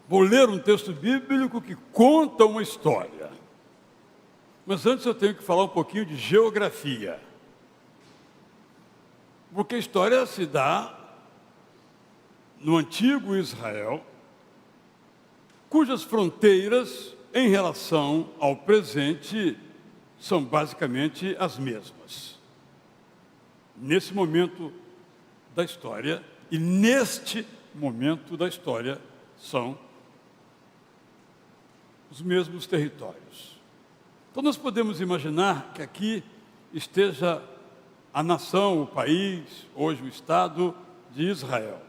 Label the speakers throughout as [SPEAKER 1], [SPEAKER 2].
[SPEAKER 1] Vou ler um texto bíblico que conta uma história. Mas antes eu tenho que falar um pouquinho de geografia. Porque a história se dá no antigo Israel, cujas fronteiras em relação ao presente são basicamente as mesmas. Nesse momento da história e neste momento da história são os mesmos territórios. Então nós podemos imaginar que aqui esteja a nação, o país, hoje o Estado de Israel.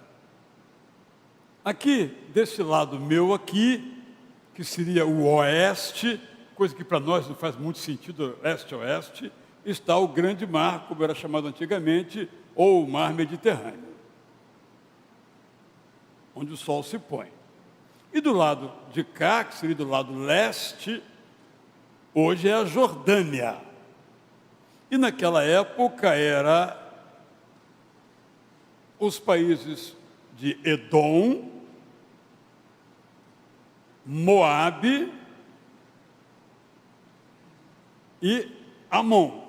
[SPEAKER 1] Aqui, desse lado meu aqui, que seria o oeste, coisa que para nós não faz muito sentido, leste-oeste, está o grande mar, como era chamado antigamente, ou o mar Mediterrâneo, onde o sol se põe. E do lado de cá, que seria do lado leste, hoje é a Jordânia. E naquela época era os países de Edom, Moabe e Amon.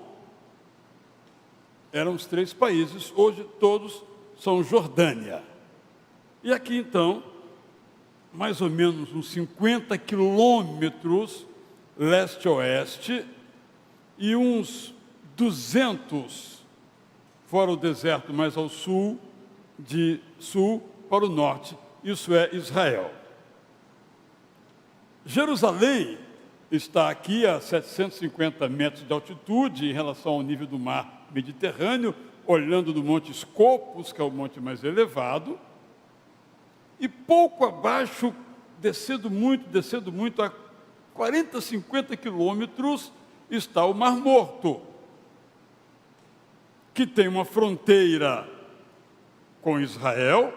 [SPEAKER 1] Eram os três países, hoje todos são Jordânia. E aqui então, mais ou menos uns 50 quilômetros leste-oeste e uns 200 fora o deserto, mais ao sul, de sul para o norte. Isso é Israel. Jerusalém está aqui a 750 metros de altitude em relação ao nível do mar Mediterrâneo, olhando do Monte Escopus, que é o monte mais elevado, e pouco abaixo, descendo muito, a 40, 50 quilômetros, está o Mar Morto, que tem uma fronteira com Israel,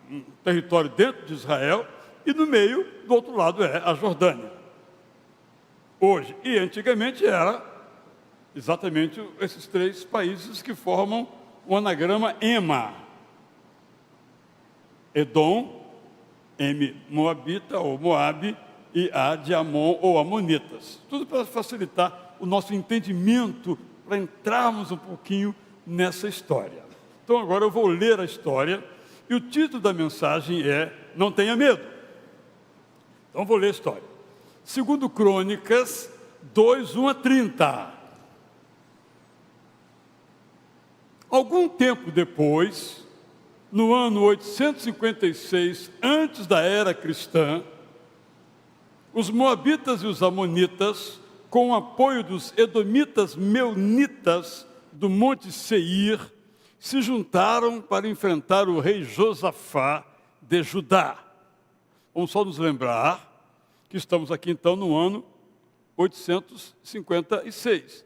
[SPEAKER 1] um território dentro de Israel, e no meio, do outro lado, é a Jordânia. Hoje, e antigamente era exatamente esses três países que formam o anagrama EMA. Edom, M, Moabita ou Moabe, e A de Amon ou Amonitas. Tudo para facilitar o nosso entendimento, para entrarmos um pouquinho nessa história. Então agora eu vou ler a história, e o título da mensagem é Não Tenha Medo. Então vou ler a história. Segundo Crônicas 2, 1 a 30. Algum tempo depois, no ano 856, antes da era cristã, os moabitas e os amonitas, com o apoio dos edomitas meunitas do Monte Seir, se juntaram para enfrentar o rei Josafá de Judá. Vamos só nos lembrar que estamos aqui então no ano 856.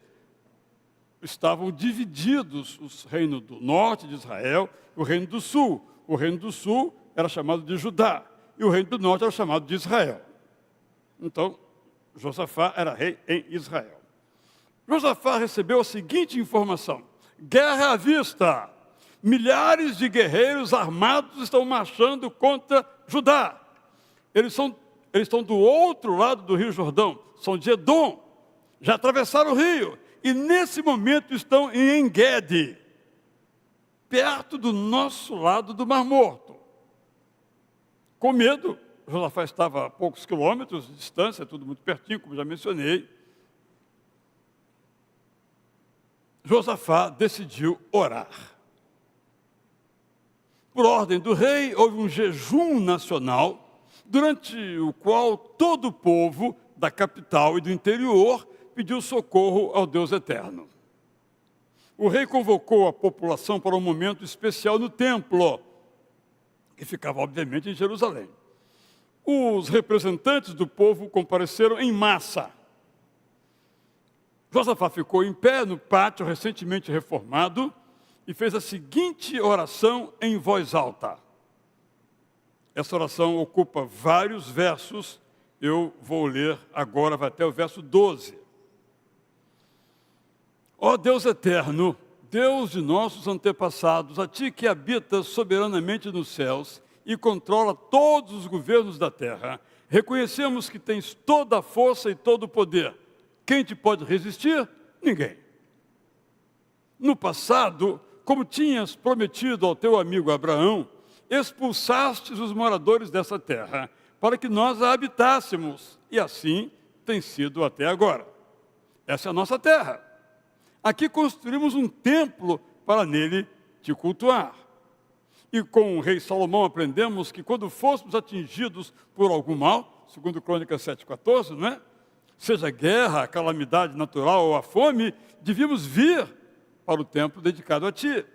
[SPEAKER 1] Estavam divididos os reinos do norte de Israel e o reino do sul. O reino do sul era chamado de Judá e o reino do norte era chamado de Israel. Então, Josafá era rei em Israel. Josafá recebeu a seguinte informação: guerra à vista. Milhares de guerreiros armados estão marchando contra Judá. Eles estão do outro lado do Rio Jordão, são de Edom, já atravessaram o rio, e nesse momento estão em En-Gedi, perto do nosso lado do Mar Morto. Com medo, Josafá estava a poucos quilômetros de distância, tudo muito pertinho, como já mencionei. Josafá decidiu orar. Por ordem do rei, houve um jejum nacional, durante o qual todo o povo da capital e do interior pediu socorro ao Deus eterno. O rei convocou a população para um momento especial no templo, que ficava, obviamente, em Jerusalém. Os representantes do povo compareceram em massa. Josafá ficou em pé no pátio recentemente reformado e fez a seguinte oração em voz alta. Essa oração ocupa vários versos, eu vou ler agora, vai até o verso 12. Ó Deus eterno, Deus de nossos antepassados, a Ti que habitas soberanamente nos céus e controla todos os governos da terra. Reconhecemos que tens toda a força e todo o poder. Quem te pode resistir? Ninguém. No passado, como tinhas prometido ao teu amigo Abraão, expulsastes os moradores dessa terra, para que nós a habitássemos, e assim tem sido até agora. Essa é a nossa terra. Aqui construímos um templo para nele te cultuar. E com o rei Salomão aprendemos que quando fôssemos atingidos por algum mal, segundo Crônicas 7,14, não é? Seja guerra, a calamidade natural ou a fome, devíamos vir para o templo dedicado a ti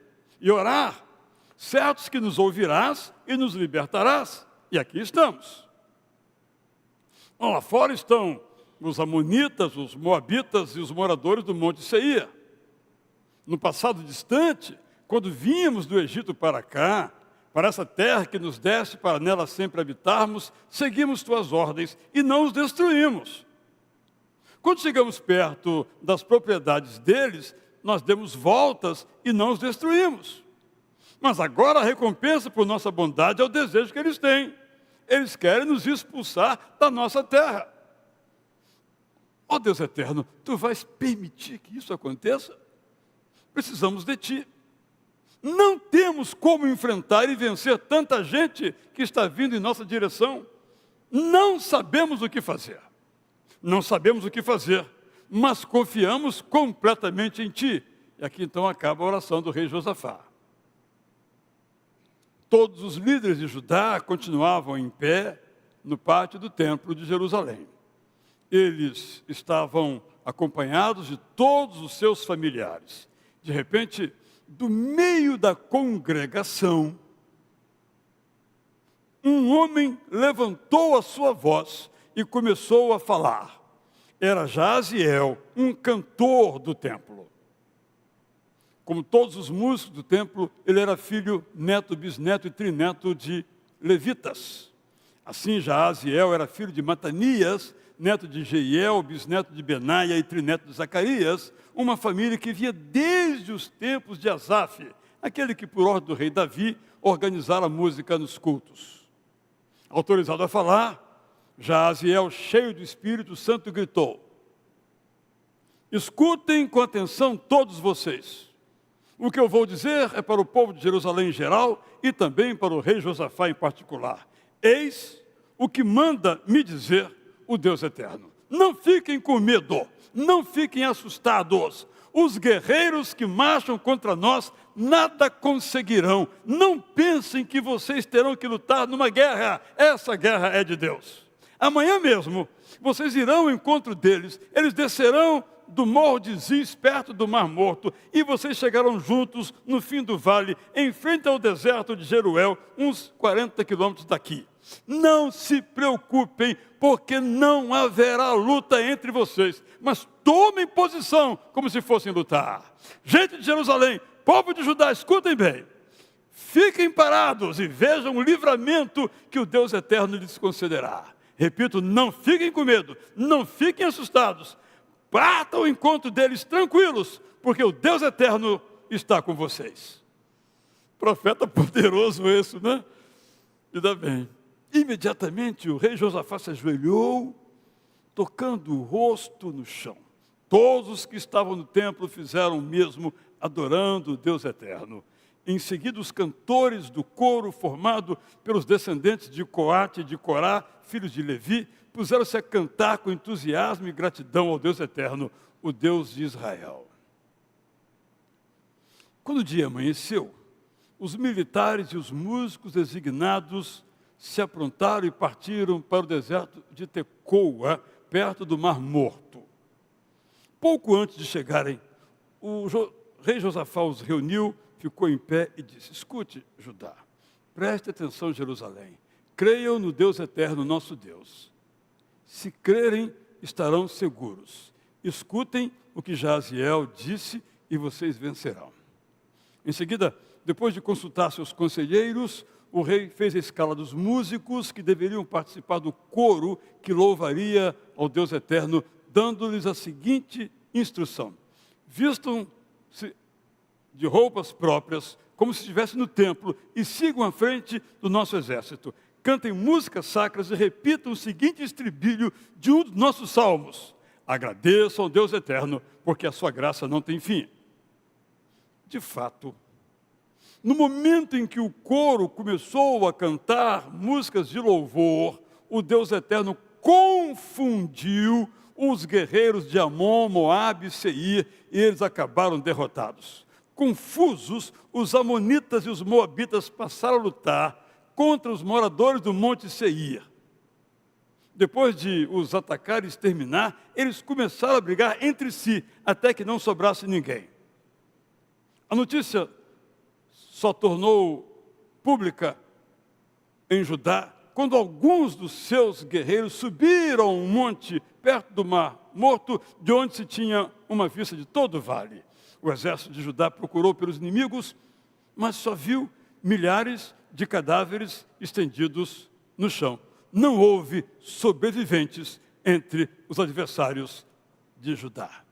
[SPEAKER 1] e orar, certos que nos ouvirás e nos libertarás. E aqui estamos. Bom, lá fora estão os amonitas, os moabitas e os moradores do Monte Seir. No passado distante, quando vínhamos do Egito para cá, para essa terra que nos deste para nela sempre habitarmos, seguimos tuas ordens e não os destruímos. Quando chegamos perto das propriedades deles, nós demos voltas e não os destruímos. Mas agora a recompensa por nossa bondade é o desejo que eles têm. Eles querem nos expulsar da nossa terra. Ó Deus eterno, tu vais permitir que isso aconteça? Precisamos de ti. Não temos como enfrentar e vencer tanta gente que está vindo em nossa direção. Não sabemos o que fazer. Não sabemos o que fazer, mas confiamos completamente em ti. E aqui então acaba a oração do rei Josafá. Todos os líderes de Judá continuavam em pé no pátio do templo de Jerusalém. Eles estavam acompanhados de todos os seus familiares. De repente, do meio da congregação, um homem levantou a sua voz e começou a falar. Era Jaziel, um cantor do templo. Como todos os músicos do templo, ele era filho, neto, bisneto e trineto de levitas. Assim, Jaziel era filho de Matanias, neto de Jeiel, bisneto de Benaia e trineto de Zacarias, uma família que via desde os tempos de Asaf, aquele que, por ordem do rei Davi, organizara a música nos cultos. Autorizado a falar, Jaziel, cheio do Espírito Santo, gritou: escutem com atenção todos vocês. O que eu vou dizer é para o povo de Jerusalém em geral e também para o rei Josafá em particular. Eis o que manda me dizer o Deus eterno. Não fiquem com medo, não fiquem assustados. Os guerreiros que marcham contra nós nada conseguirão. Não pensem que vocês terão que lutar numa guerra. Essa guerra é de Deus. Amanhã mesmo, vocês irão ao encontro deles. Eles descerão do Morro de Ziz, perto do Mar Morto, e vocês chegarão juntos no fim do vale, em frente ao deserto de Jeruel, uns 40 quilômetros daqui. Não se preocupem, porque não haverá luta entre vocês, mas tomem posição como se fossem lutar. Gente de Jerusalém, povo de Judá, escutem bem. Fiquem parados e vejam o livramento que o Deus eterno lhes concederá. Repito, não fiquem com medo, não fiquem assustados. Partam ao encontro deles tranquilos, porque o Deus eterno está com vocês. Profeta poderoso esse, né? Ainda bem. Imediatamente o rei Josafá se ajoelhou, tocando o rosto no chão. Todos os que estavam no templo fizeram o mesmo, adorando o Deus eterno. Em seguida, os cantores do coro, formado pelos descendentes de Coate e de Corá, filhos de Levi, puseram-se a cantar com entusiasmo e gratidão ao Deus eterno, o Deus de Israel. Quando o dia amanheceu, os militares e os músicos designados se aprontaram e partiram para o deserto de Tecoa, perto do Mar Morto. Pouco antes de chegarem, o rei Josafá os reuniu, ficou em pé e disse: escute, Judá, preste atenção, Jerusalém, creiam no Deus eterno, nosso Deus. Se crerem, estarão seguros. Escutem o que Jaziel disse e vocês vencerão. Em seguida, depois de consultar seus conselheiros, o rei fez a escala dos músicos que deveriam participar do coro que louvaria ao Deus eterno, dando-lhes a seguinte instrução: vistam-se de roupas próprias, como se estivesse no templo, e sigam à frente do nosso exército. Cantem músicas sacras e repitam o seguinte estribilho de um dos nossos salmos. Agradeçam ao Deus eterno, porque a sua graça não tem fim. De fato, no momento em que o coro começou a cantar músicas de louvor, o Deus eterno confundiu os guerreiros de Amon, Moabe e Seir, e eles acabaram derrotados. Confusos, os amonitas e os moabitas passaram a lutar contra os moradores do monte Seir. Depois de os atacar e exterminar, eles começaram a brigar entre si, até que não sobrasse ninguém. A notícia só tornou pública em Judá quando alguns dos seus guerreiros subiram um monte perto do Mar Morto, de onde se tinha uma vista de todo o vale. O exército de Judá procurou pelos inimigos, mas só viu milhares de cadáveres estendidos no chão. Não houve sobreviventes entre os adversários de Judá.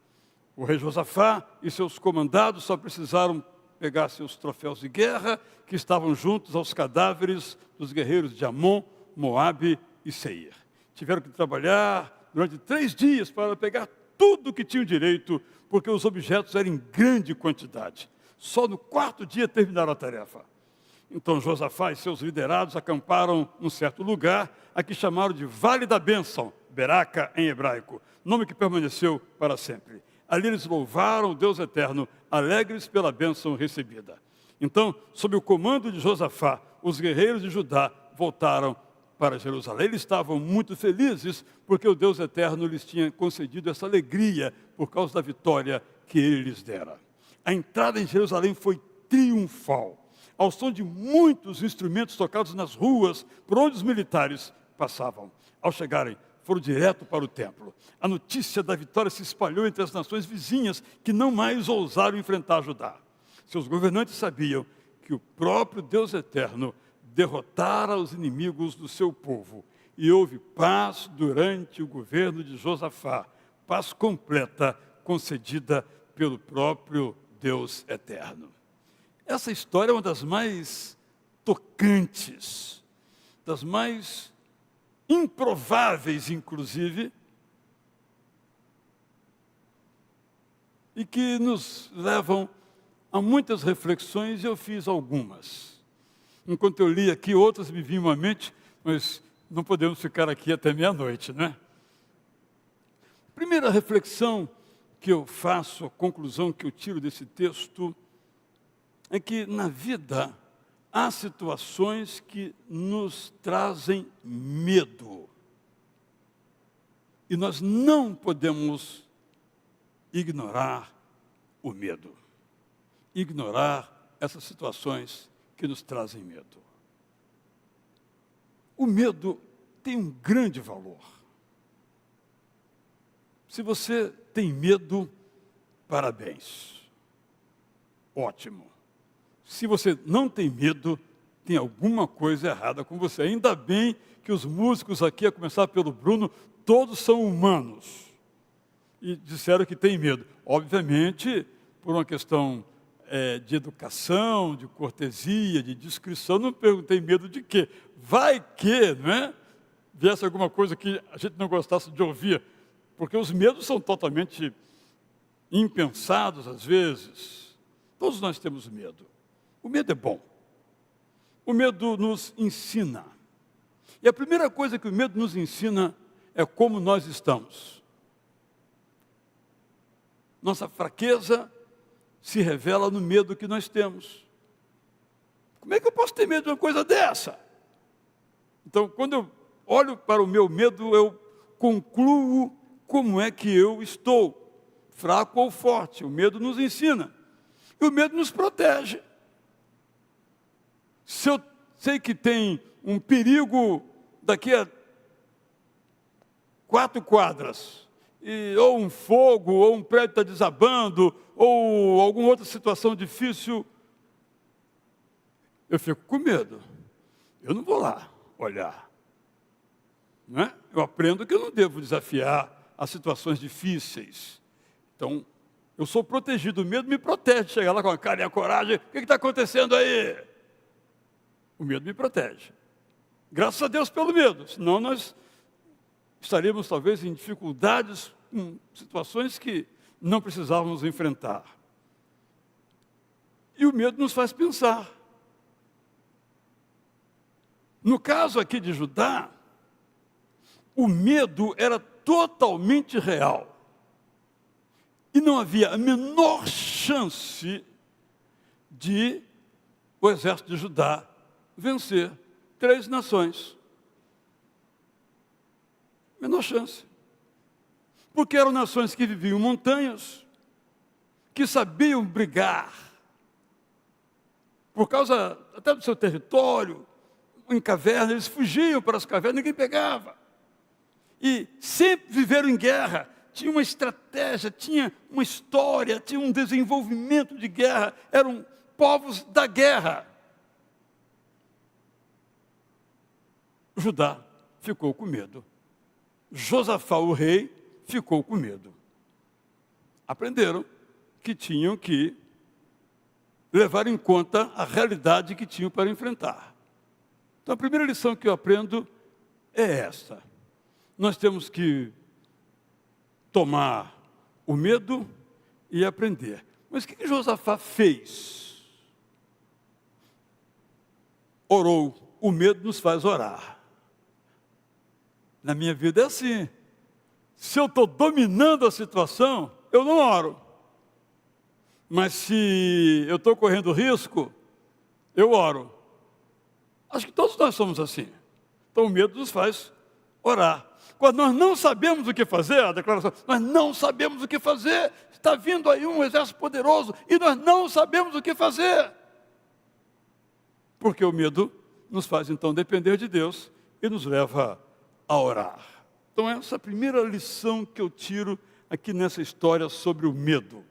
[SPEAKER 1] O rei Josafá e seus comandados só precisaram pegar seus troféus de guerra, que estavam juntos aos cadáveres dos guerreiros de Amon, Moabe e Seir. Tiveram que trabalhar durante 3 dias para pegar tudo o que tinham direito, porque os objetos eram em grande quantidade. Só no 4º dia terminaram a tarefa. Então Josafá e seus liderados acamparam num certo lugar, a que chamaram de Vale da Bênção, Beraca em hebraico, nome que permaneceu para sempre. Ali eles louvaram o Deus eterno, alegres pela bênção recebida. Então, sob o comando de Josafá, os guerreiros de Judá voltaram para Jerusalém. Eles estavam muito felizes, porque o Deus eterno lhes tinha concedido essa alegria por causa da vitória que ele lhes dera. A entrada em Jerusalém foi triunfal, ao som de muitos instrumentos tocados nas ruas, por onde os militares passavam. Ao chegarem, foram direto para o templo. A notícia da vitória se espalhou entre as nações vizinhas, que não mais ousaram enfrentar Judá. Seus governantes sabiam que o próprio Deus eterno derrotara os inimigos do seu povo. E houve paz durante o governo de Josafá, paz completa concedida pelo próprio Deus eterno. Essa história é uma das mais tocantes, das mais improváveis, inclusive, e que nos levam a muitas reflexões, e eu fiz algumas. Enquanto eu li aqui, outras me vinham à mente, mas não podemos ficar aqui até meia-noite, né? Primeira reflexão que eu faço, a conclusão que eu tiro desse texto, é que na vida há situações que nos trazem medo. E nós não podemos ignorar o medo. Ignorar essas situações que nos trazem medo. O medo tem um grande valor. Se você tem medo, parabéns. Ótimo. Se você não tem medo, tem alguma coisa errada com você. Ainda bem que os músicos aqui, a começar pelo Bruno, todos são humanos. E disseram que tem medo. Obviamente, por uma questão de educação, de cortesia, de discrição, não perguntei medo de quê. Vai que, não é? Viesse alguma coisa que a gente não gostasse de ouvir. Porque os medos são totalmente impensados, às vezes. Todos nós temos medo. O medo é bom. O medo nos ensina. E a primeira coisa que o medo nos ensina é como nós estamos. Nossa fraqueza se revela no medo que nós temos. Como é que eu posso ter medo de uma coisa dessa? Então, quando eu olho para o meu medo, eu concluo como é que eu estou, fraco ou forte. O medo nos ensina. E o medo nos protege. Se eu sei que tem um perigo daqui a 4 quadras, ou um fogo, ou um prédio está desabando, ou alguma outra situação difícil, eu fico com medo. Eu não vou lá olhar. Não é? Eu aprendo que eu não devo desafiar as situações difíceis. Então, Eu sou protegido, o medo me protege. Chega lá com a cara e a coragem, o que está acontecendo aí? O medo me protege. Graças a Deus pelo medo, senão nós estaríamos talvez em dificuldades, em situações que não precisávamos enfrentar. E o medo nos faz pensar. No caso aqui de Judá, o medo era totalmente real. E não havia a menor chance de o exército de Judá vencer 3 nações. Menor chance. Porque eram nações que viviam em montanhas, que sabiam brigar, por causa até do seu território, em cavernas, eles fugiam para as cavernas, ninguém pegava. E sempre viveram em guerra, tinha uma estratégia, tinha uma história, tinha um desenvolvimento de guerra, eram povos da guerra. Judá ficou com medo. Josafá, o rei, ficou com medo. Aprenderam que tinham que levar em conta a realidade que tinham para enfrentar. Então, a primeira lição que eu aprendo é essa. Nós temos que tomar o medo e aprender. Mas o que Josafá fez? Orou. O medo nos faz orar. Na minha vida é assim. Se eu estou dominando a situação, eu não oro. Mas se eu estou correndo risco, eu oro. Acho que todos nós somos assim. Então o medo nos faz orar. Quando nós não sabemos o que fazer, a declaração, nós não sabemos o que fazer, está vindo aí um exército poderoso e nós não sabemos o que fazer. Porque o medo nos faz então depender de Deus e nos leva a orar. Então essa é a primeira lição que eu tiro aqui nessa história sobre o medo.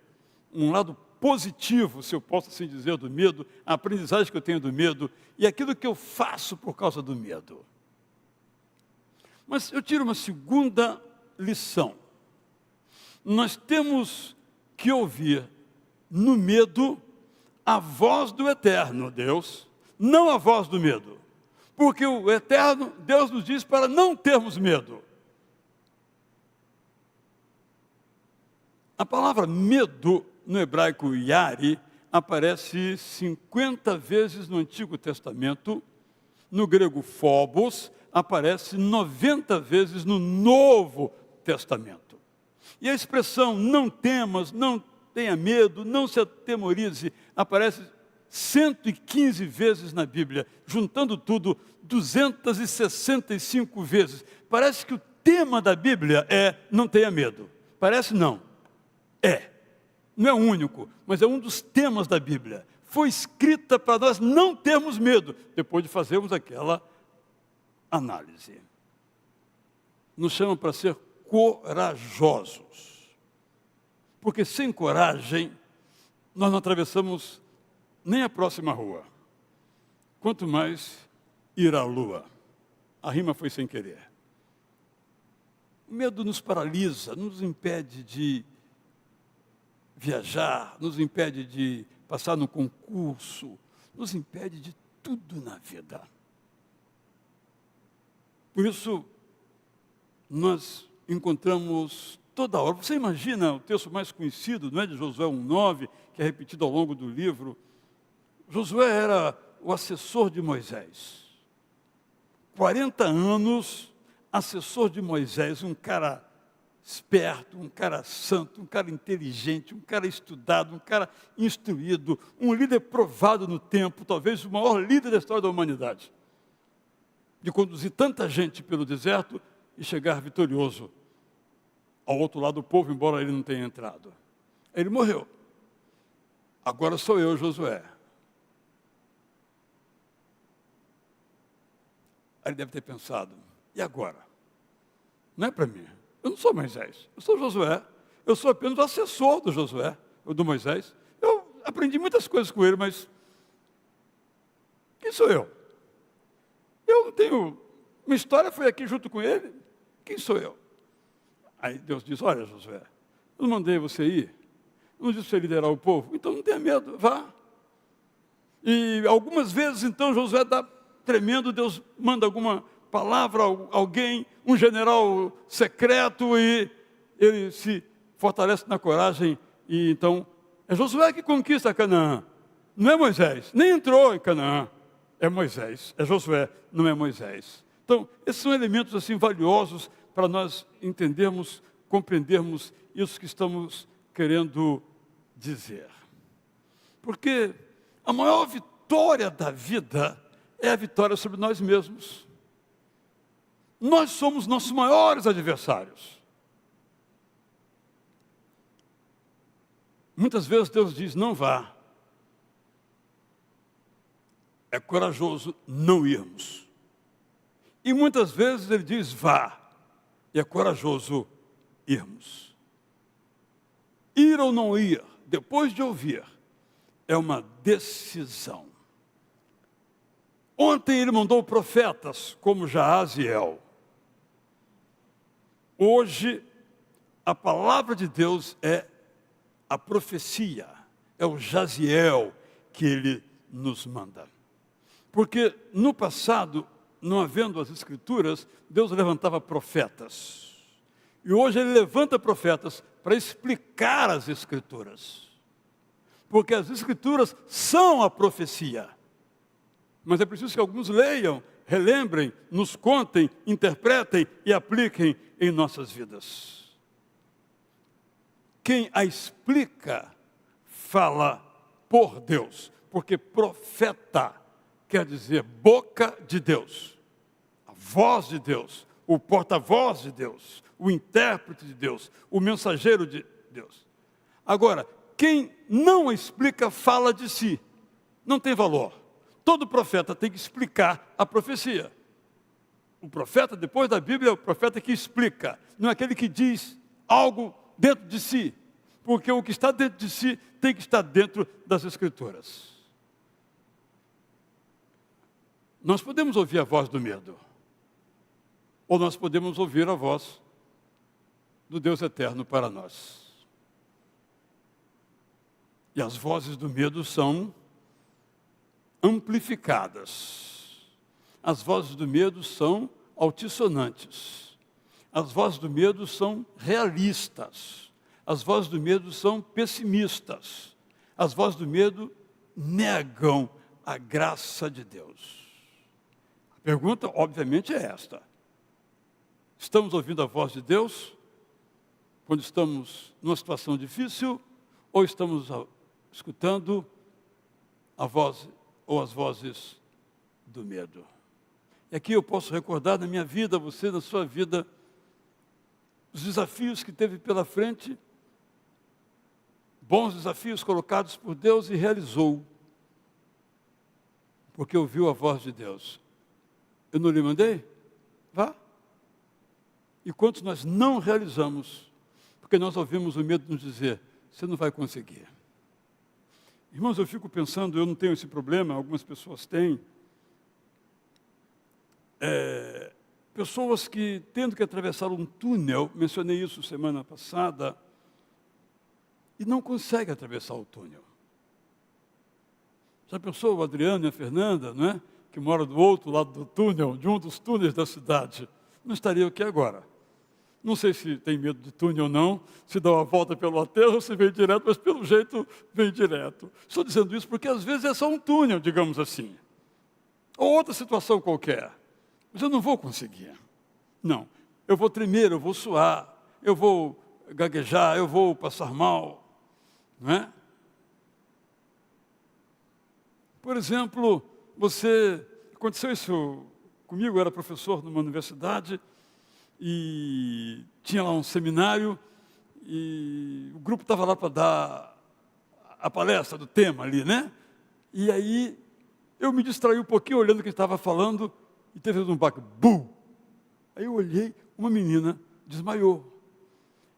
[SPEAKER 1] Um lado positivo, se eu posso assim dizer, do medo, a aprendizagem que eu tenho do medo e aquilo que eu faço por causa do medo. Mas eu tiro uma segunda lição. Nós temos que ouvir no medo a voz do eterno Deus, não a voz do medo. Porque o eterno Deus nos diz para não termos medo. A palavra medo no hebraico yari aparece 50 vezes no Antigo Testamento, no grego phobos aparece 90 vezes no Novo Testamento. E a expressão não temas, não tenha medo, não se atemorize, aparece 115 vezes na Bíblia, juntando tudo, 265 vezes. Parece que o tema da Bíblia é não tenha medo. Parece não. É. Não é o único, mas é um dos temas da Bíblia. Foi escrita para nós não termos medo, depois de fazermos aquela análise. Nos chama para ser corajosos. Porque sem coragem, nós não atravessamos nem a próxima rua. Quanto mais ir à lua. A rima foi sem querer. O medo nos paralisa, nos impede de viajar, nos impede de passar no concurso, nos impede de tudo na vida. Por isso, nós encontramos toda hora. Você imagina o texto mais conhecido, não é, de Josué 1,9, que é repetido ao longo do livro. Josué era o assessor de Moisés. 40 anos, assessor de Moisés, um cara esperto, um cara santo, um cara inteligente, um cara estudado, um cara instruído, um líder provado no tempo, talvez o maior líder da história da humanidade. De conduzir tanta gente pelo deserto e chegar vitorioso ao outro lado do povo, embora ele não tenha entrado. Ele morreu. Agora sou eu, Josué. Aí ele deve ter pensado, e agora? Não é para mim. Eu não sou Moisés, eu sou Josué. Eu sou apenas o assessor do Josué, ou do Moisés. Eu aprendi muitas coisas com ele, mas quem sou eu? Eu não tenho... Minha história foi aqui junto com ele. Quem sou eu? Aí Deus diz, olha, Josué, eu não mandei você ir Não disse para você liderar o povo? Então não tenha medo, vá. E algumas vezes, então, Josué está tremendo, Deus manda alguma palavra, alguém, um general secreto, e ele se fortalece na coragem, e então é Josué que conquista Canaã. Não é Moisés, nem entrou em Canaã. É Moisés, é Josué, não é Moisés. Então, esses são elementos assim valiosos para nós entendermos, compreendermos isso que estamos querendo dizer. Porque a maior vitória da vida é a vitória sobre nós mesmos. Nós somos nossos maiores adversários. Muitas vezes Deus diz, não vá. É corajoso não irmos. E muitas vezes Ele diz, vá. E é corajoso irmos. Ir ou não ir, depois de ouvir, é uma decisão. Ontem Ele mandou profetas como Jaaziel. Hoje, a palavra de Deus é a profecia, é o Jaziel que Ele nos manda. Porque no passado, não havendo as Escrituras, Deus levantava profetas. E hoje Ele levanta profetas para explicar as Escrituras. Porque as Escrituras são a profecia. Mas é preciso que alguns leiam, relembrem, nos contem, interpretem e apliquem em nossas vidas. Quem a explica, fala por Deus. Porque profeta quer dizer boca de Deus, a voz de Deus, o porta-voz de Deus, o intérprete de Deus, o mensageiro de Deus. Agora, quem não explica, fala de si. Não tem valor. Todo profeta tem que explicar a profecia. O profeta, depois da Bíblia, é o profeta que explica. Não é aquele que diz algo dentro de si. Porque o que está dentro de si tem que estar dentro das Escrituras. Nós podemos ouvir a voz do medo. Ou nós podemos ouvir a voz do Deus eterno para nós. E as vozes do medo são amplificadas. As vozes do medo são altissonantes. As vozes do medo são realistas. As vozes do medo são pessimistas. As vozes do medo negam a graça de Deus. A pergunta, obviamente, é esta. Estamos ouvindo a voz de Deus quando estamos numa situação difícil ou estamos escutando a voz ou as vozes do medo? E aqui eu posso recordar na minha vida, você na sua vida, os desafios que teve pela frente, bons desafios colocados por Deus e realizou, porque ouviu a voz de Deus. Eu não lhe mandei? Vá. E quantos nós não realizamos, porque nós ouvimos o medo nos dizer, você não vai conseguir. Irmãos, eu fico pensando, eu não tenho esse problema, algumas pessoas têm. Pessoas que, tendo que atravessar um túnel, mencionei isso semana passada, e não conseguem atravessar o túnel. Já pensou o Adriano e a Fernanda, não é? Que mora do outro lado do túnel, de um dos túneis da cidade, não estariam aqui agora. Não sei se tem medo de túnel ou não, se dá uma volta pelo aterro ou se vem direto, mas pelo jeito vem direto. Estou dizendo isso porque às vezes é só um túnel, digamos assim. Ou outra situação qualquer. Mas eu não vou conseguir. Não. Eu vou tremer, eu vou suar, eu vou gaguejar, eu vou passar mal. Não é? Por exemplo, aconteceu isso comigo, eu era professor numa universidade e tinha lá um seminário e o grupo estava lá para dar a palestra do tema ali, né? E aí eu me distraí um pouquinho olhando o que estava falando e teve um baque, bum! Aí eu olhei, uma menina desmaiou.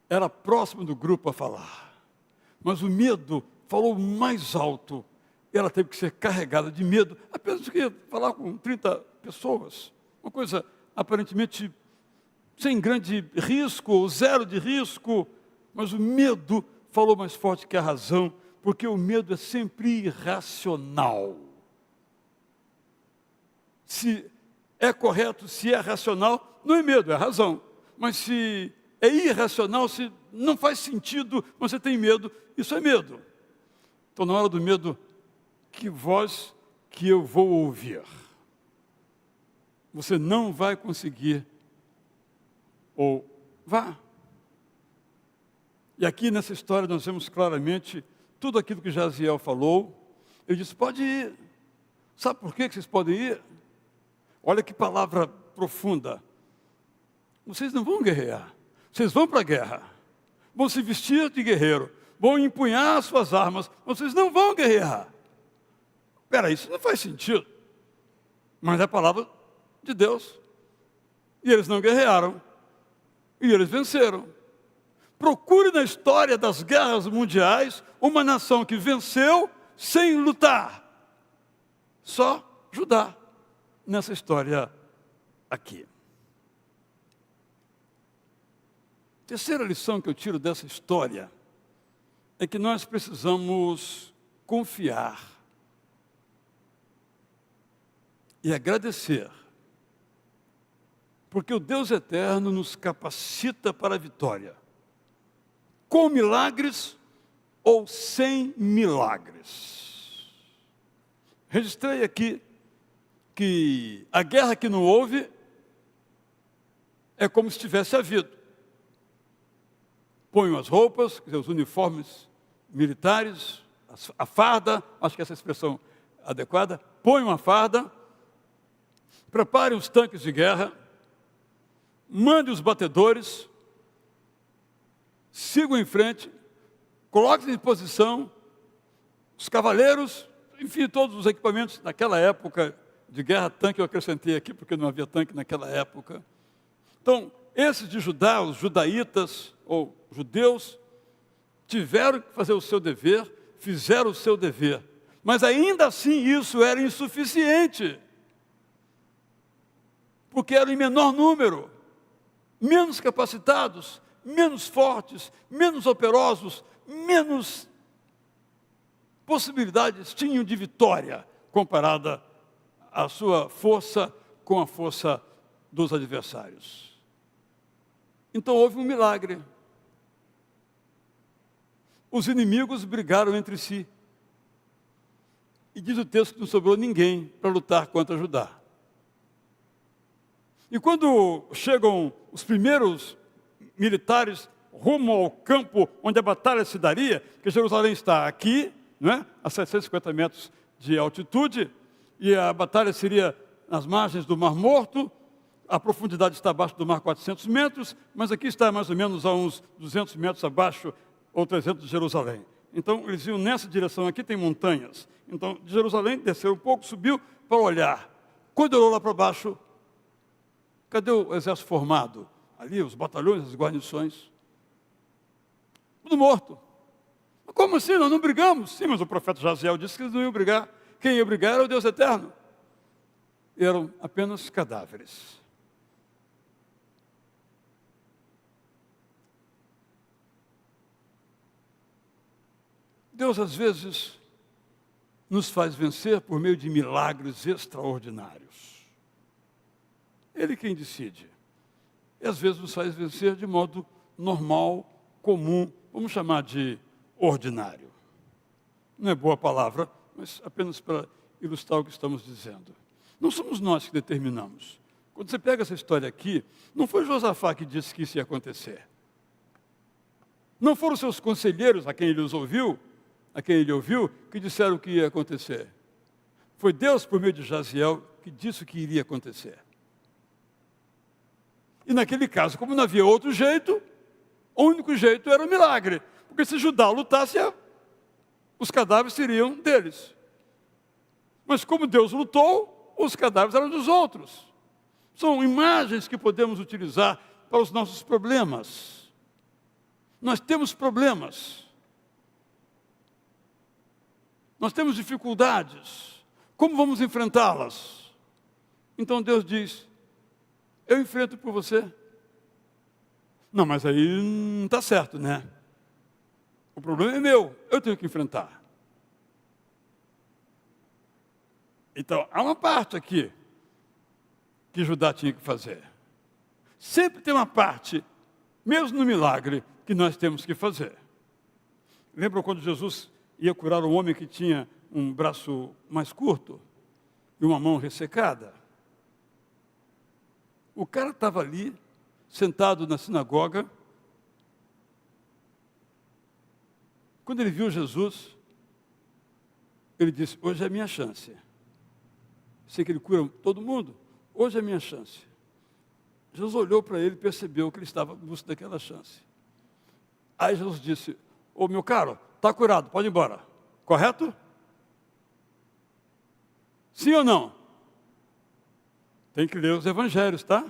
[SPEAKER 1] Era próxima do grupo a falar, mas o medo falou mais alto. Ela teve que ser carregada de medo, apenas que ia falar com 30 pessoas, uma coisa aparentemente sem grande risco, ou zero de risco, mas o medo falou mais forte que a razão, porque o medo é sempre irracional. Se é correto, se é racional, não é medo, é razão. Mas se é irracional, se não faz sentido, você tem medo, isso é medo. Então, na hora do medo, que voz que eu vou ouvir? Você não vai conseguir, ou vá. E aqui nessa história nós vemos claramente tudo aquilo que Jaziel falou. Ele disse, pode ir. Sabe por que vocês podem ir? Olha que palavra profunda. Vocês não vão guerrear. Vocês vão para a guerra. Vão se vestir de guerreiro. Vão empunhar as suas armas. Vocês não vão guerrear. Espera, isso não faz sentido. Mas é a palavra de Deus. E eles não guerrearam. E eles venceram. Procure na história das guerras mundiais uma nação que venceu sem lutar. Só Judá nessa história aqui. Terceira lição que eu tiro dessa história é que nós precisamos confiar e agradecer, porque o Deus eterno nos capacita para a vitória, com milagres ou sem milagres. Registrei aqui que a guerra que não houve é como se tivesse havido. Ponham as roupas, quer dizer, os uniformes militares, a farda, acho que essa é a expressão adequada, ponham a farda, preparem os tanques de guerra, mandem os batedores, sigam em frente, coloquem em posição os cavaleiros, enfim, todos os equipamentos naquela época de guerra, tanque eu acrescentei aqui, porque não havia tanque naquela época. Então, esses de Judá, os judaítas, ou judeus, tiveram que fazer o seu dever, fizeram o seu dever. Mas ainda assim isso era insuficiente. Porque eram em menor número, menos capacitados, menos fortes, menos operosos, menos possibilidades tinham de vitória comparada à sua força com a força dos adversários. Então houve um milagre. Os inimigos brigaram entre si. E diz o texto que não sobrou ninguém para lutar contra Judá. E quando chegam os primeiros militares rumo ao campo onde a batalha se daria, que Jerusalém está aqui, não é? A 750 metros de altitude, e a batalha seria nas margens do Mar Morto, a profundidade está abaixo do mar 400 metros, mas aqui está mais ou menos a uns 200 metros abaixo, ou 300 de Jerusalém. Então, eles iam nessa direção, aqui tem montanhas. Então, de Jerusalém, desceu um pouco, subiu para olhar. Quando olhou lá para baixo, cadê o exército formado? Ali, os batalhões, as guarnições. Tudo morto. Mas como assim? Nós não brigamos. Sim, mas o profeta Jaziel disse que eles não iam brigar. Quem ia brigar era o Deus eterno. Eram apenas cadáveres. Deus, às vezes, nos faz vencer por meio de milagres extraordinários. Ele quem decide. E, às vezes, nos faz vencer de modo normal, comum, vamos chamar de ordinário. Não é boa palavra, mas apenas para ilustrar o que estamos dizendo. Não somos nós que determinamos. Quando você pega essa história aqui, não foi Josafá que disse que isso ia acontecer. Não foram seus conselheiros a quem ele ouviu, que disseram que ia acontecer. Foi Deus, por meio de Jaziel, que disse que iria acontecer. E naquele caso, como não havia outro jeito, o único jeito era o milagre. Porque se Judá lutasse, os cadáveres seriam deles. Mas como Deus lutou, os cadáveres eram dos outros. São imagens que podemos utilizar para os nossos problemas. Nós temos problemas. Nós temos dificuldades. Como vamos enfrentá-las? Então Deus diz, eu enfrento por você. Não, mas aí não está certo, né? O problema é meu, eu tenho que enfrentar. Então, há uma parte aqui que Judá tinha que fazer. Sempre tem uma parte, mesmo no milagre, que nós temos que fazer. Lembram quando Jesus ia curar um homem que tinha um braço mais curto e uma mão ressecada? O cara estava ali, sentado na sinagoga. Quando ele viu Jesus, ele disse: hoje é a minha chance. Sei que ele cura todo mundo, hoje é a minha chance. Jesus olhou para ele e percebeu que ele estava em busca daquela chance. Aí Jesus disse: ô meu caro, está curado, pode ir embora. Correto? Sim ou não? Tem que ler os evangelhos, tá?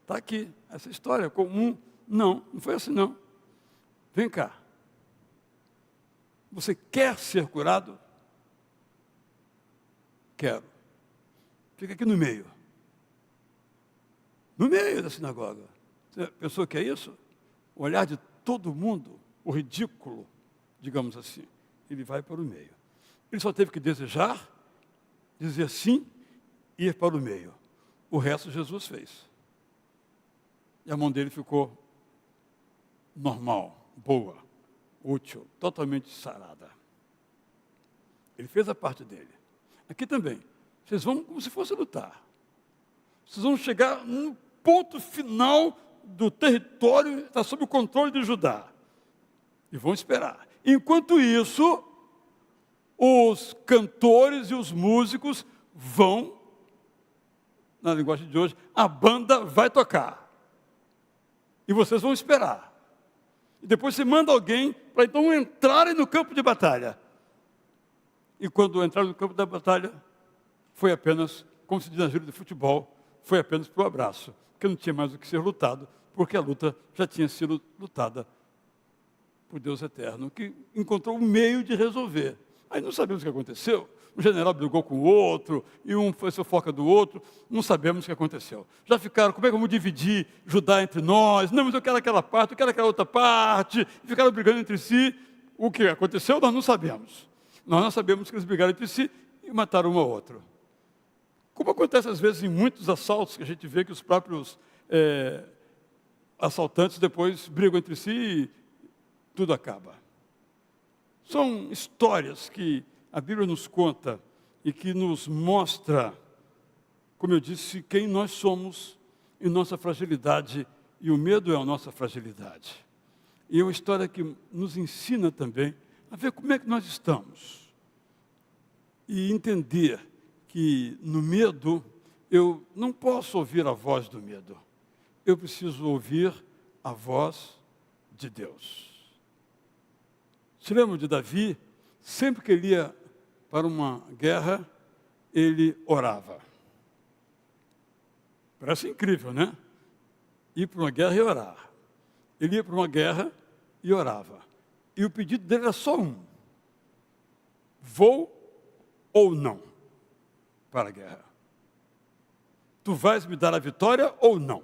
[SPEAKER 1] Está aqui, essa história comum. Não foi assim não. Vem cá. Você quer ser curado? Quero. Fica aqui no meio. No meio da sinagoga. Você pensou que é isso? O olhar de todo mundo, o ridículo, digamos assim. Ele vai para o meio. Ele só teve que desejar, dizer sim e ir para o meio. O resto Jesus fez. E a mão dele ficou normal, boa, útil, totalmente sarada. Ele fez a parte dele. Aqui também. Vocês vão como se fosse lutar. Vocês vão chegar no ponto final do território, está sob o controle de Judá. E vão esperar. Enquanto isso, os cantores e os músicos vão, na linguagem de hoje, a banda vai tocar. E vocês vão esperar. E depois você manda alguém para então entrarem no campo de batalha. E quando entraram no campo da batalha, foi apenas, como se diz na gíria de futebol, foi apenas para o abraço, porque não tinha mais o que ser lutado, porque a luta já tinha sido lutada por Deus eterno, que encontrou um meio de resolver. Aí não sabemos o que aconteceu. Um general brigou com o outro, e um foi fofoca do outro, não sabemos o que aconteceu. Já ficaram, como é que vamos dividir Judá entre nós? Não, mas eu quero aquela parte, eu quero aquela outra parte. E ficaram brigando entre si. O que aconteceu, nós não sabemos. Nós não sabemos que eles brigaram entre si e mataram um ao outro. Como acontece às vezes em muitos assaltos, que a gente vê que os próprios assaltantes depois brigam entre si e tudo acaba. São histórias que a Bíblia nos conta e que nos mostra, como eu disse, quem nós somos e nossa fragilidade, e o medo é a nossa fragilidade. E é uma história que nos ensina também a ver como é que nós estamos. E entender que no medo, eu não posso ouvir a voz do medo. Eu preciso ouvir a voz de Deus. Se lembram de Davi? Sempre que ele ia para uma guerra, ele orava. Parece incrível, né? Ir para uma guerra e orar. Ele ia para uma guerra e orava. E o pedido dele era só um: vou ou não para a guerra? Tu vais me dar a vitória ou não?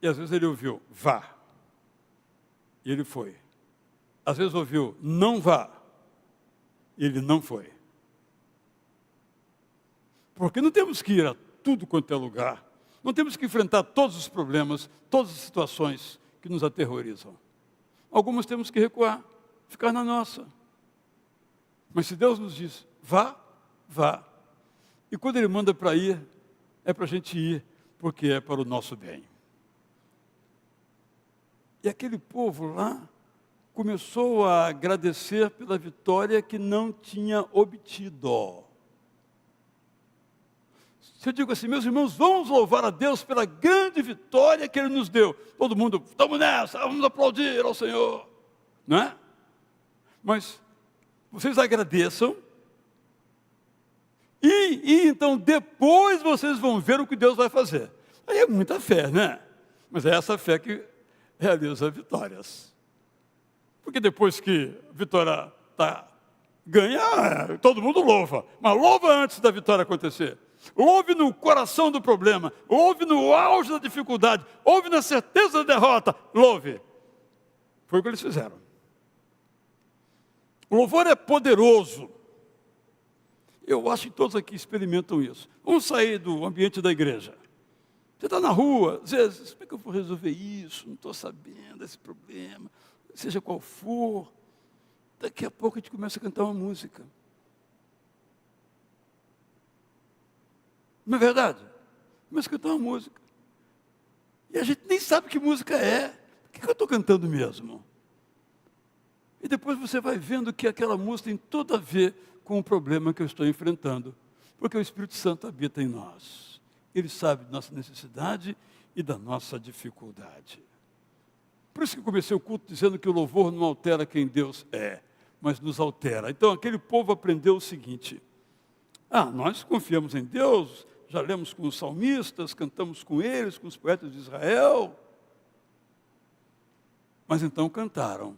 [SPEAKER 1] E às vezes ele ouviu: vá. E ele foi. Às vezes ouviu: não vá. E ele não foi. Porque não temos que ir a tudo quanto é lugar. Não temos que enfrentar todos os problemas, todas as situações que nos aterrorizam. Algumas temos que recuar, ficar na nossa. Mas se Deus nos diz: vá, vá. E quando Ele manda para ir, é para a gente ir, porque é para o nosso bem. E aquele povo lá começou a agradecer pela vitória que não tinha obtido. Se eu digo assim: meus irmãos, vamos louvar a Deus pela grande vitória que Ele nos deu. Todo mundo: estamos nessa, vamos aplaudir ao Senhor. Não é? Mas vocês agradeçam. E então depois vocês vão ver o que Deus vai fazer. Aí é muita fé, né? Mas é essa fé que realiza vitórias. Porque depois que a vitória está ganha, todo mundo louva. Mas louva antes da vitória acontecer. Louve no coração do problema. Louve no auge da dificuldade. Louve na certeza da derrota. Louve. Foi o que eles fizeram. O louvor é poderoso. Eu acho que todos aqui experimentam isso. Vamos sair do ambiente da igreja. Você está na rua, às vezes, como é que eu vou resolver isso? Não estou sabendo desse problema, seja qual for. Daqui a pouco a gente começa a cantar uma música. Não é verdade? Começa a cantar uma música. E a gente nem sabe que música é. Por que eu estou cantando mesmo? E depois você vai vendo que aquela música tem tudo a ver com o problema que eu estou enfrentando. Porque o Espírito Santo habita em nós. Ele sabe da nossa necessidade e da nossa dificuldade. Por isso que eu comecei o culto dizendo que o louvor não altera quem Deus é, mas nos altera. Então aquele povo aprendeu o seguinte: nós confiamos em Deus, já lemos com os salmistas, cantamos com eles, com os poetas de Israel. Mas então cantaram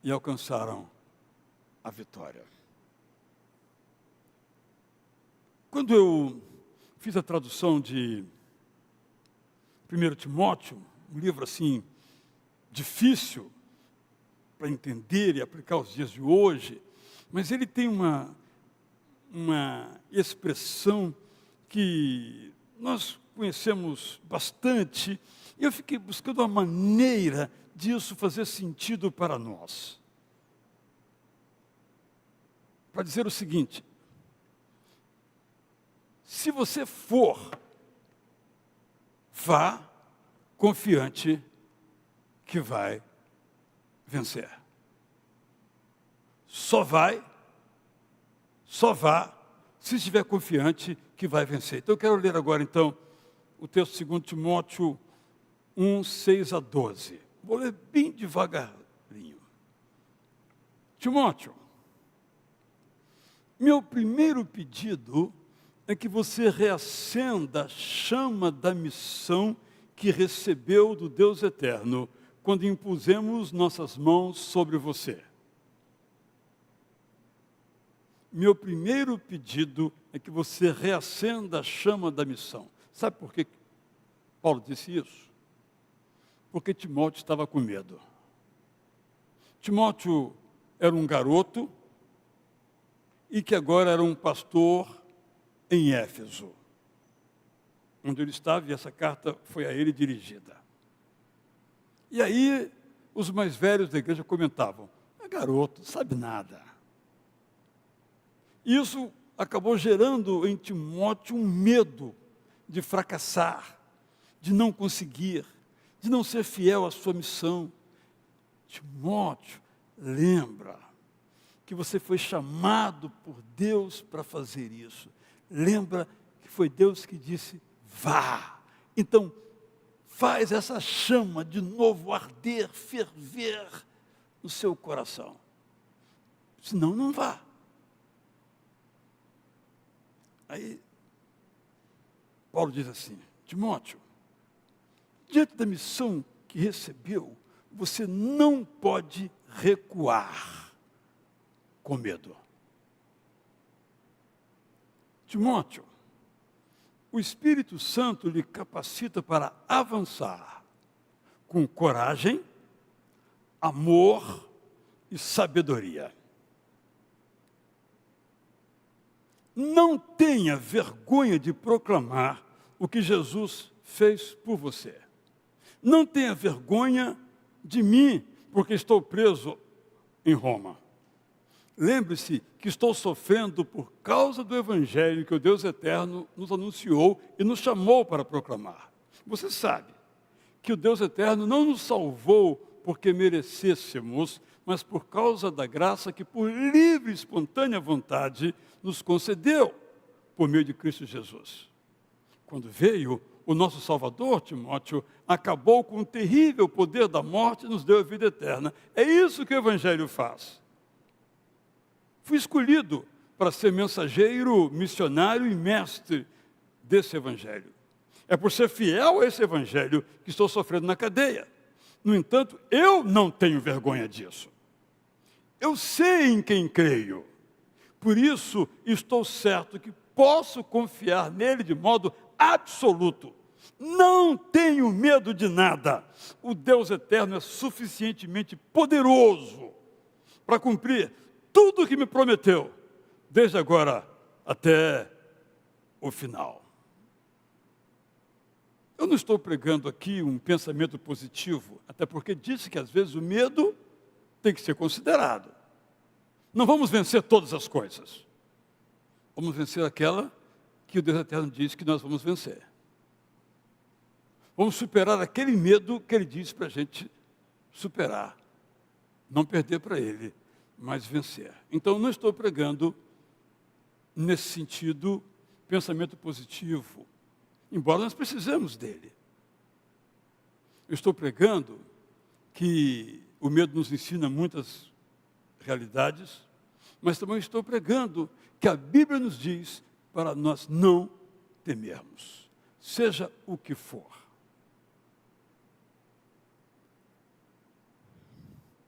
[SPEAKER 1] e alcançaram a vitória. Quando eu fiz a tradução de 1 Timóteo, um livro assim, difícil para entender e aplicar aos dias de hoje, mas ele tem uma expressão que nós conhecemos bastante, e eu fiquei buscando uma maneira disso fazer sentido para nós. Para dizer o seguinte: se você for, vá confiante que vai vencer. Só vá, se estiver confiante que vai vencer. Então eu quero ler agora então o texto de 2 Timóteo 1, 6 a 12. Vou ler bem devagarinho. Timóteo, meu primeiro pedido é que você reacenda a chama da missão que recebeu do Deus eterno quando impusemos nossas mãos sobre você. Meu primeiro pedido é que você reacenda a chama da missão. Sabe por que Paulo disse isso? Porque Timóteo estava com medo. Timóteo era um garoto e que agora era um pastor em Éfeso, onde ele estava, e essa carta foi a ele dirigida. E aí, os mais velhos da igreja comentavam: garoto, não sabe nada. Isso acabou gerando em Timóteo um medo de fracassar, de não conseguir, de não ser fiel à sua missão. Timóteo, lembra que você foi chamado por Deus para fazer isso. Lembra que foi Deus que disse: vá. Então, faz essa chama de novo arder, ferver no seu coração. Senão, não vá. Aí, Paulo diz assim: Timóteo, diante da missão que recebeu, você não pode recuar com medo. Timóteo, o Espírito Santo lhe capacita para avançar com coragem, amor e sabedoria. Não tenha vergonha de proclamar o que Jesus fez por você. Não tenha vergonha de mim, porque estou preso em Roma. Lembre-se que estou sofrendo por causa do Evangelho que o Deus eterno nos anunciou e nos chamou para proclamar. Você sabe que o Deus eterno não nos salvou porque merecêssemos, mas por causa da graça que por livre e espontânea vontade nos concedeu por meio de Cristo Jesus. Quando veio o nosso Salvador, Timóteo, acabou com o terrível poder da morte e nos deu a vida eterna. É isso que o Evangelho faz. Fui escolhido para ser mensageiro, missionário e mestre desse Evangelho. É por ser fiel a esse Evangelho que estou sofrendo na cadeia. No entanto, eu não tenho vergonha disso. Eu sei em quem creio. Por isso, estou certo que posso confiar nele de modo absoluto. Não tenho medo de nada. O Deus eterno é suficientemente poderoso para cumprir tudo o que me prometeu, desde agora até o final. Eu não estou pregando aqui um pensamento positivo, até porque disse que às vezes o medo tem que ser considerado. Não vamos vencer todas as coisas. Vamos vencer aquela que o Deus eterno diz que nós vamos vencer. Vamos superar aquele medo que Ele disse para a gente superar. Não perder para Ele, mas vencer. Então, não estou pregando, nesse sentido, pensamento positivo, embora nós precisemos dele. Eu estou pregando que o medo nos ensina muitas realidades, mas também estou pregando que a Bíblia nos diz para nós não temermos, seja o que for.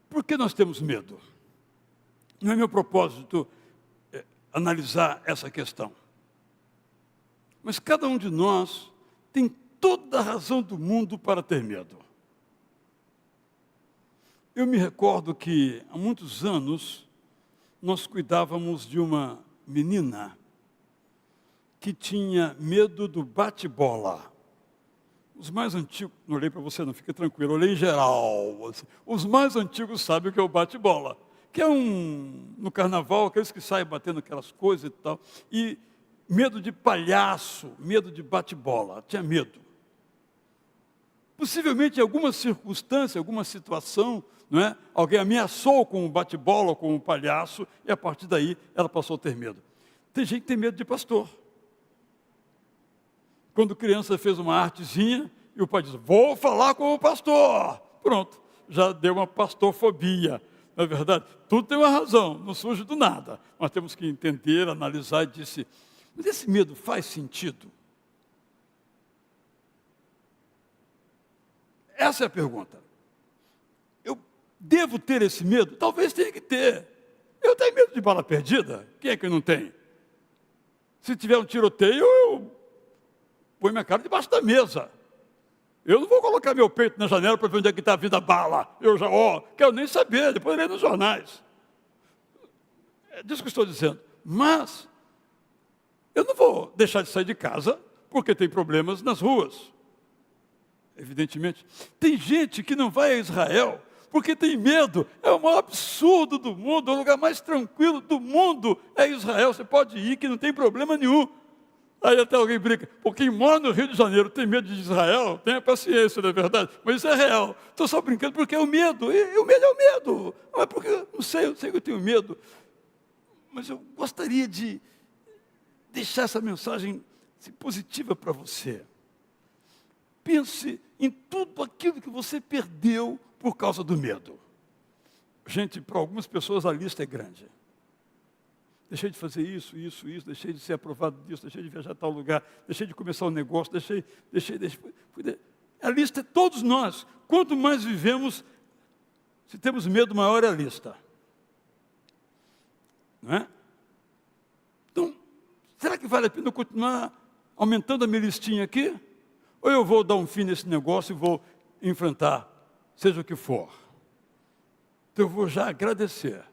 [SPEAKER 1] Por que nós temos medo? Não é meu propósito analisar essa questão. Mas cada um de nós tem toda a razão do mundo para ter medo. Eu me recordo que há muitos anos nós cuidávamos de uma menina que tinha medo do bate-bola. Os mais antigos, não olhei para você não, fica tranquilo, olhei em geral. Os mais antigos sabem o que é o bate-bola, que é no carnaval, aqueles que saem batendo aquelas coisas e tal. E medo de palhaço, medo de bate-bola, tinha medo. Possivelmente em alguma circunstância, alguma situação, não é? Alguém ameaçou com o bate-bola, com o palhaço, e a partir daí ela passou a ter medo. Tem gente que tem medo de pastor. Quando criança fez uma artezinha, e o pai diz, vou falar com o pastor. Pronto, já deu uma pastorfobia. Não é verdade? Tudo tem uma razão, não surge do nada. Nós temos que entender, analisar e disse, mas esse medo faz sentido? Essa é a pergunta. Eu devo ter esse medo? Talvez tenha que ter. Eu tenho medo de bala perdida? Quem é que não tem? Se tiver um tiroteio, eu põe minha cara debaixo da mesa. Eu não vou colocar meu peito na janela para ver onde é que está vindo a bala. Eu já, quero nem saber, depois ler nos jornais. É disso que estou dizendo. Mas, eu não vou deixar de sair de casa porque tem problemas nas ruas. Evidentemente. Tem gente que não vai a Israel porque tem medo. É o maior absurdo do mundo, o lugar mais tranquilo do mundo é Israel. Você pode ir que não tem problema nenhum. Aí até alguém brinca, pô, quem mora no Rio de Janeiro tem medo de Israel, tenha paciência, não é verdade? Mas isso é real. Estou só brincando porque é o medo, e o medo é o medo. Não é porque, não sei, eu sei que eu tenho medo, mas eu gostaria de deixar essa mensagem positiva para você. Pense em tudo aquilo que você perdeu por causa do medo. Gente, para algumas pessoas a lista é grande. Deixei de fazer isso, deixei de ser aprovado disso, deixei de viajar a tal lugar, deixei de começar um negócio, deixei. A lista é todos nós. Quanto mais vivemos, se temos medo, maior é a lista. Não é? Então, será que vale a pena eu continuar aumentando a minha listinha aqui? Ou eu vou dar um fim nesse negócio e vou enfrentar, seja o que for? Então eu vou já agradecer,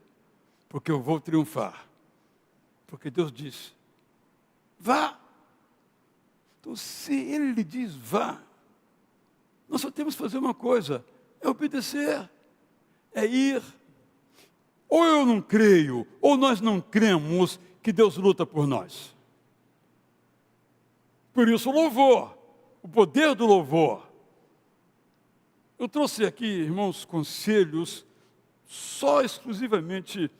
[SPEAKER 1] porque eu vou triunfar. Porque Deus disse, vá. Então, se Ele lhe diz, vá, nós só temos que fazer uma coisa, é obedecer, é ir. Ou eu não creio, ou nós não cremos que Deus luta por nós. Por isso o louvor, o poder do louvor. Eu trouxe aqui, irmãos, conselhos só exclusivamente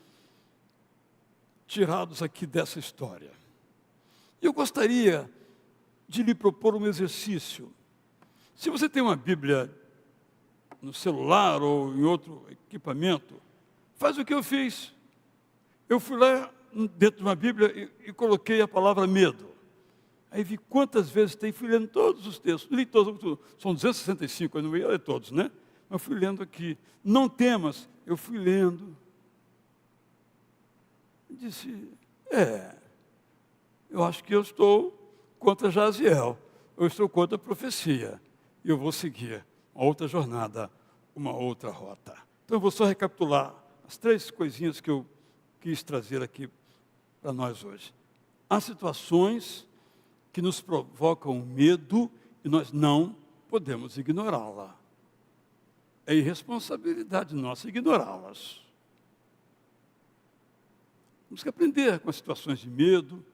[SPEAKER 1] tirados aqui dessa história. Eu gostaria de lhe propor um exercício. Se você tem uma Bíblia no celular ou em outro equipamento, faz o que eu fiz. Eu fui lá dentro de uma Bíblia e coloquei a palavra medo. Aí vi quantas vezes tem, fui lendo todos os textos, li todos, são 265, eu não ia ler todos, né? Mas fui lendo aqui. Não temas, eu fui lendo. Disse, eu acho que eu estou contra Jaziel. eu estou contra a profecia. E eu vou seguir uma outra jornada, uma outra rota. Então eu vou só recapitular as 3 coisinhas que eu quis trazer aqui para nós hoje. Há situações que nos provocam medo e nós não podemos ignorá-la. É irresponsabilidade nossa ignorá-las. Temos que aprender com as situações de medo,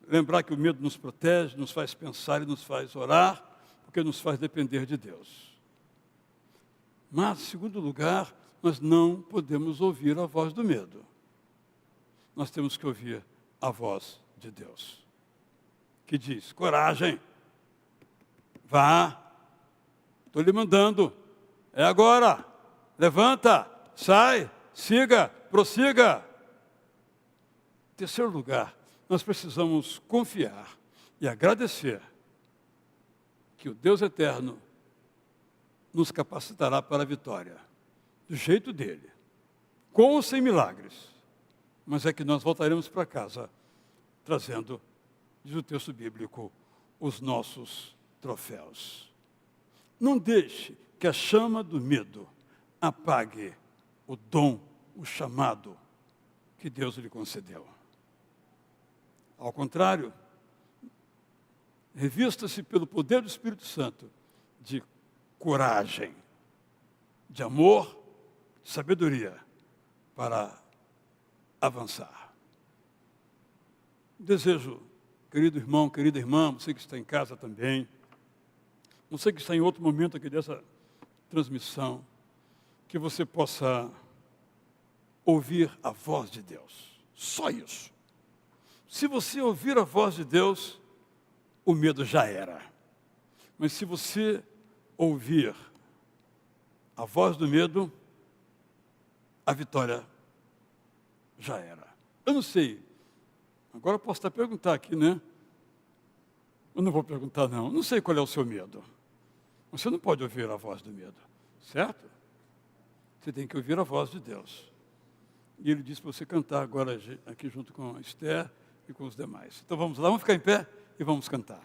[SPEAKER 1] lembrar que o medo nos protege, nos faz pensar e nos faz orar, porque nos faz depender de Deus. Mas, em segundo lugar, nós não podemos ouvir a voz do medo. Nós temos que ouvir a voz de Deus, que diz: coragem, vá, estou lhe mandando, é agora, levanta, sai, siga, prossiga. Em terceiro lugar, nós precisamos confiar e agradecer que o Deus eterno nos capacitará para a vitória, do jeito dele, com ou sem milagres. Mas é que nós voltaremos para casa trazendo, diz o texto bíblico, os nossos troféus. Não deixe que a chama do medo apague o dom, o chamado que Deus lhe concedeu. Ao contrário, revista-se pelo poder do Espírito Santo de coragem, de amor, de sabedoria para avançar. Desejo, querido irmão, querida irmã, você que está em casa também, você que está em outro momento aqui dessa transmissão, que você possa ouvir a voz de Deus. Só isso. Se você ouvir a voz de Deus, o medo já era. Mas se você ouvir a voz do medo, a vitória já era. Eu não sei. Agora eu posso até perguntar aqui, né? Eu não vou perguntar, não. Não sei qual é o seu medo. Você não pode ouvir a voz do medo, certo? Você tem que ouvir a voz de Deus. E ele disse para você cantar agora aqui junto com a Esther e com os demais. Então vamos lá, vamos ficar em pé e vamos cantar.